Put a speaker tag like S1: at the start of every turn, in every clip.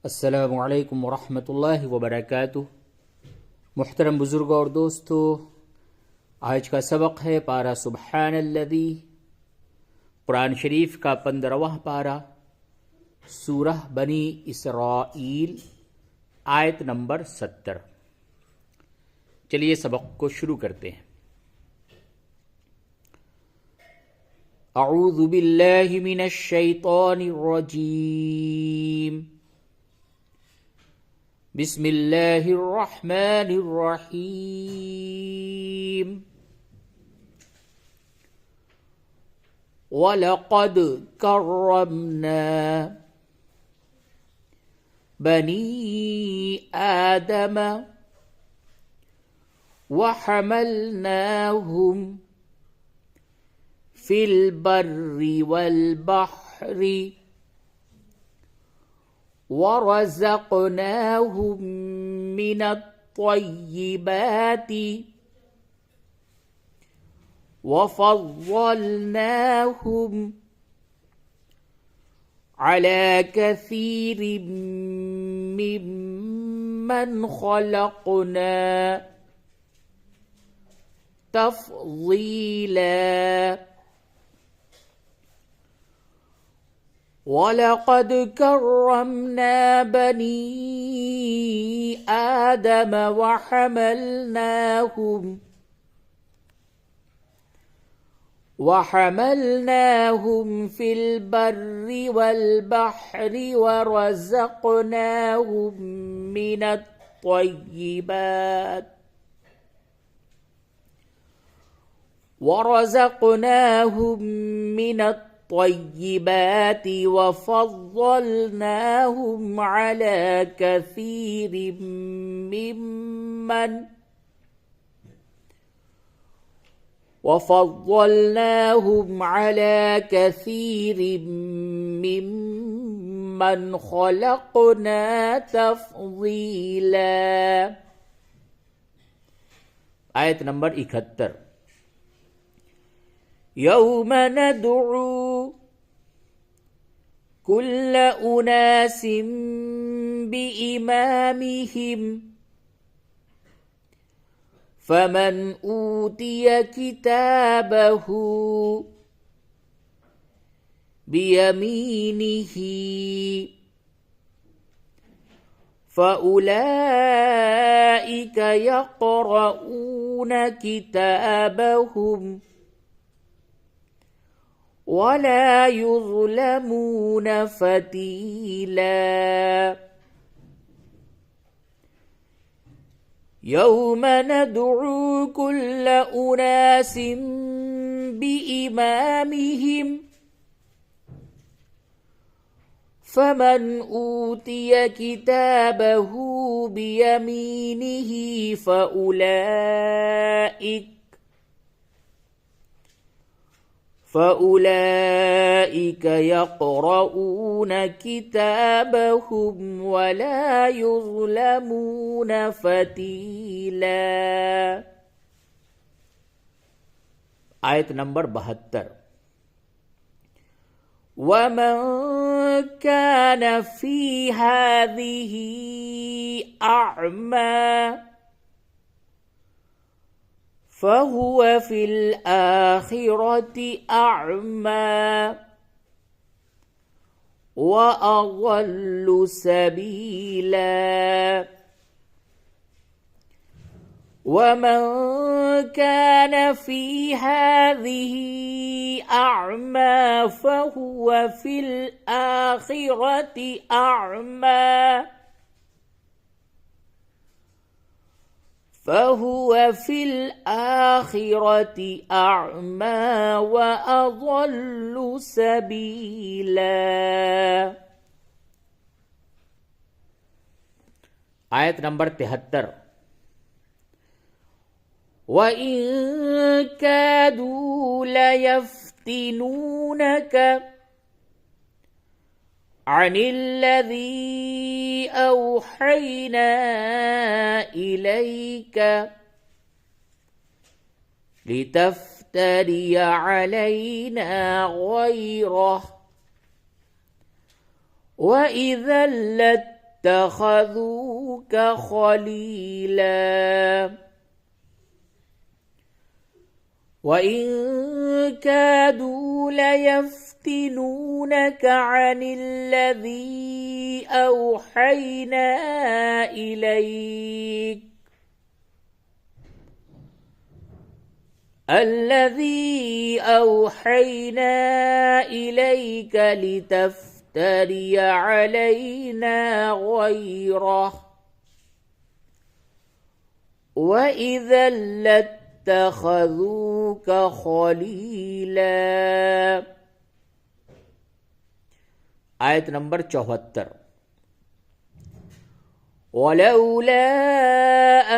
S1: अस्सलामुअलैकुम वरहमतुल्लाहि वबरकातुह। मुहतरम बुजुर्ग और दोस्तों, आज का सबक है पारा सुब्हानल्लज़ी, कुरान शरीफ का 15वां पारा, सूरह बनी इसराईल, आयत नंबर 70। चलिए सबक को शुरू करते हैं। अऊज़ु बिल्लाहि मिनश शैतानिर रजीम, बिस्मिल्लाहिर रहमानिर रहीम। वलक़द कर्रमना बनी आदम वहमलनाहुम फिल बर्रि वल बहरि वरज़क़नाहुम मिनत्तय्यिबाति वफ़ज़्ज़लनाहुम अला कसीरिम मिम्मन ख़लक़ना तफ़ज़ीला। वलक़द कर्रमना बनी आदम वहमलनाहुम फिल बर्रि वल बहरि वरज़क़नाहुम मिनत्तय्यिबात वफ़ज़्ज़लनाहुम अला कसीरिम मिम्मन ख़लक़ना तफ़ज़ीला। आयत नंबर 71। यौम नदउ कुल्ल उनासिम बिइमामिहिम फमन ऊतिय किताबहु बियमीनिही फउलाइक यक़रऊन किताबहुम वला युज़लमून फ़तीला। यौम नदउ कुल्ल उनासिम बिइमामिहिम फमन ऊतिय किताबहु बियमीनिही फउलाइक यक़रऊन किताबहुम वला युज़लमून फ़तीला। आयत नंबर 72। वमन कान फी हाज़िही अअमा फहुव फिल आखिरति अअमा व अज़ल्लु सबीला। वमन कान फी हाज़िही अअमा फहुव फिल आखिरति अअमा व अज़ल्लु सबीला। आयत नंबर 73। वइन कादू लयफ्तिनूनक अनिल्लज़ी औहैना इलैक लितफ्तरी अलैना गैरह वइज़न اتخذوك خليلا وإن كادوا ليفتنونك عن الذي أوحينا إليك لتفتري علينا غيره وإذا لاتخذوك خليلا. آيت نمبر 74. ولولا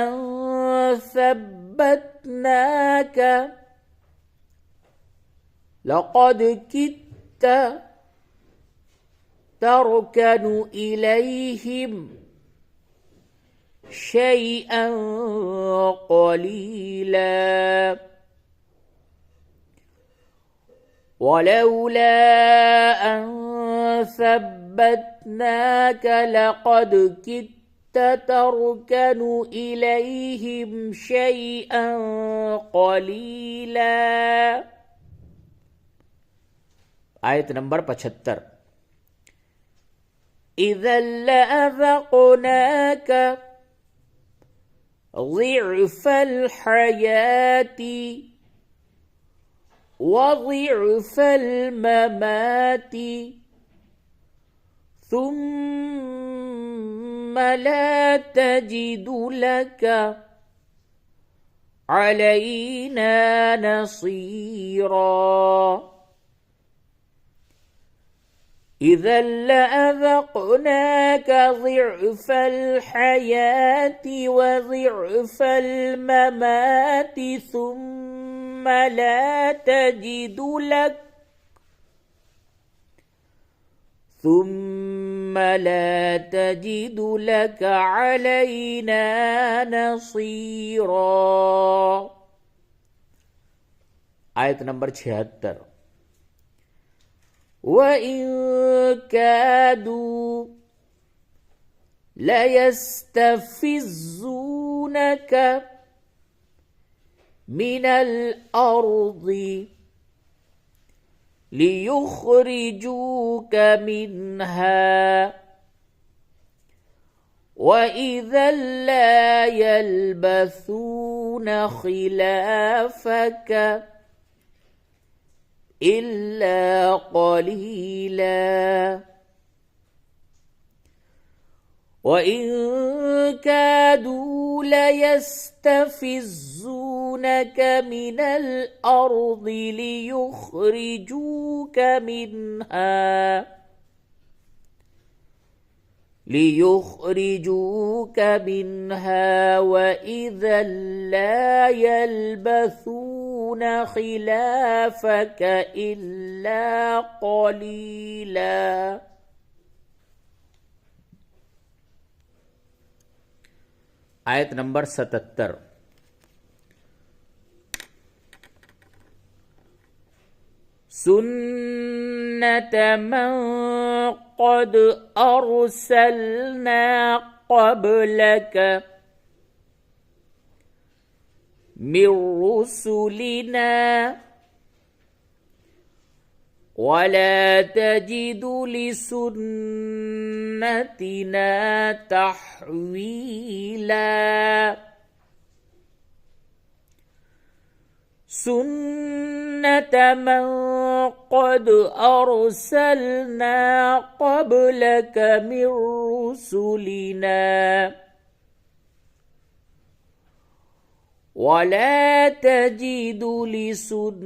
S1: أن ثبتناك لقد كدت تركن إليهم شيئا قليلا ولولا أن ثبتناك لقد كدت تركن إليهم شيئا قليلا. آيت نمبر 75. إذا لأذقناك ضعف الحياة وضعف الممات ثم لا تجد لك علينا نصيرا. إذا لأذقناك ضعف الحياة وضعف الممات ثم لا تجد لك علينا نصيرا. آيت نمبر 76. وإن كادوا ليستفزونك من الأرض ليخرجوك منها وإذا لا يلبثون خلافك إلا قليلا. وإن كادوا ليستفزونك من الأرض ليخرجوك منها وإذا لا يلبثون خلافك إلا قليلا. آيت نمبر 77. سنة من قد أرسلنا قبلك من رسلنا ولا تجد لسنتنا تحويلا. سنة من قد أرسلنا قبلك من رسلنا ولا تجد لسنتنا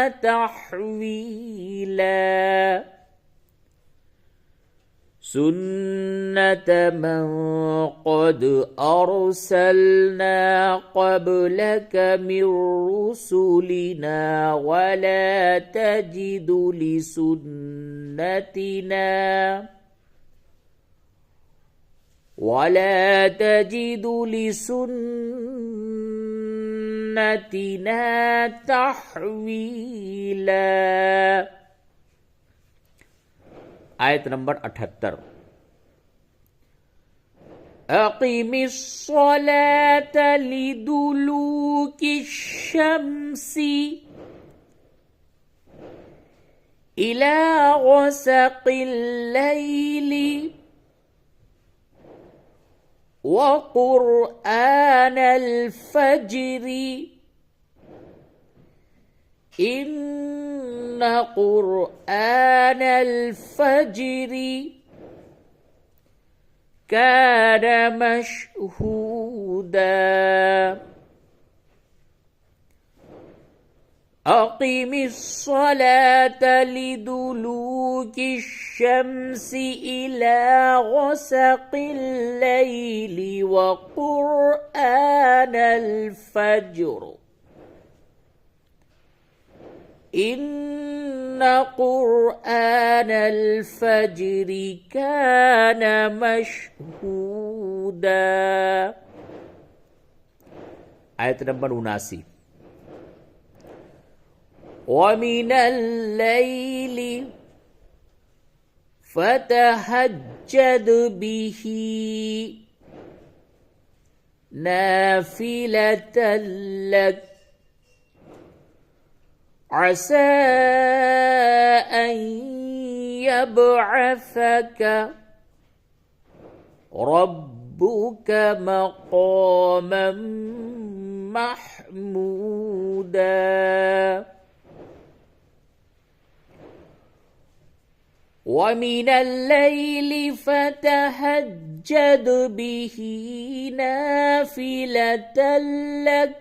S1: تحويلا. سنة من قد أرسلنا قبلك من رسلنا ولا تجد لسنتنا تحويلا. आयत नंबर 78। अक़ीमिस सलात लिदुलूकिश शम्सी इला ग़सक़िल लैली व क़ुरआनल फ़ज्री इन्न क़ुरआनल फ़ज्री कान मशहूदा। अक़ीमिस सलात लिदुलूकिश शम्सी इला ग़सक़िल लैली व क़ुरआनल फ़ज्र इन्न क़ुरआनल फ़ज्रि कान मशहूदा। आयत नंबर 79। वमिनल लैली फ़तहज्जद बिही नाफ़िलतन लक असा अन यबअसक रब्बुक मक़ामन महमूदा। वमिनल लैली फ़तहज्जद बिही नाफ़िलतन लक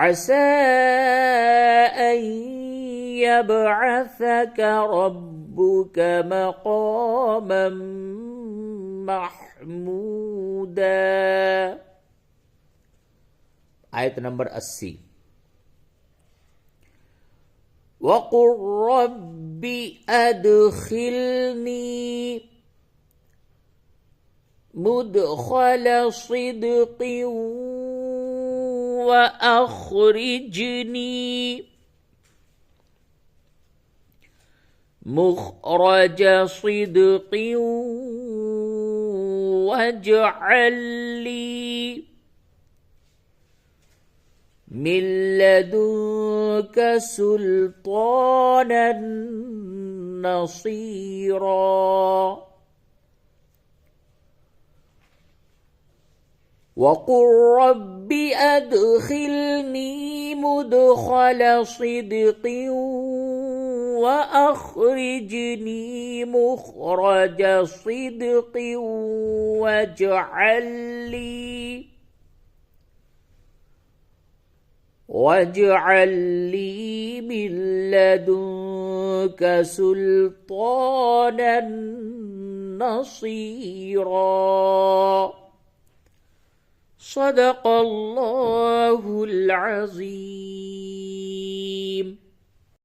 S1: असा अन यबअसक रब्बुक मक़ामन महमूदा। आयत नंबर 80। वक़ुल रब्बि अदखिलनी मुदखल सिद्क़िन व अख़रिजनी मुख़रज सिद्क़िन वजअल ली मिन लदुनक सुल्तानन नसीरा। वक़ुल रब्बि अदखिलनी मुदखल सिद्क़िन व अख़रिजनी मुख़रज सिद्क़िन वजअल ली मिन लदुनक सुल्तानन नसीरा। सदक़ल्लाहुल अज़ीम।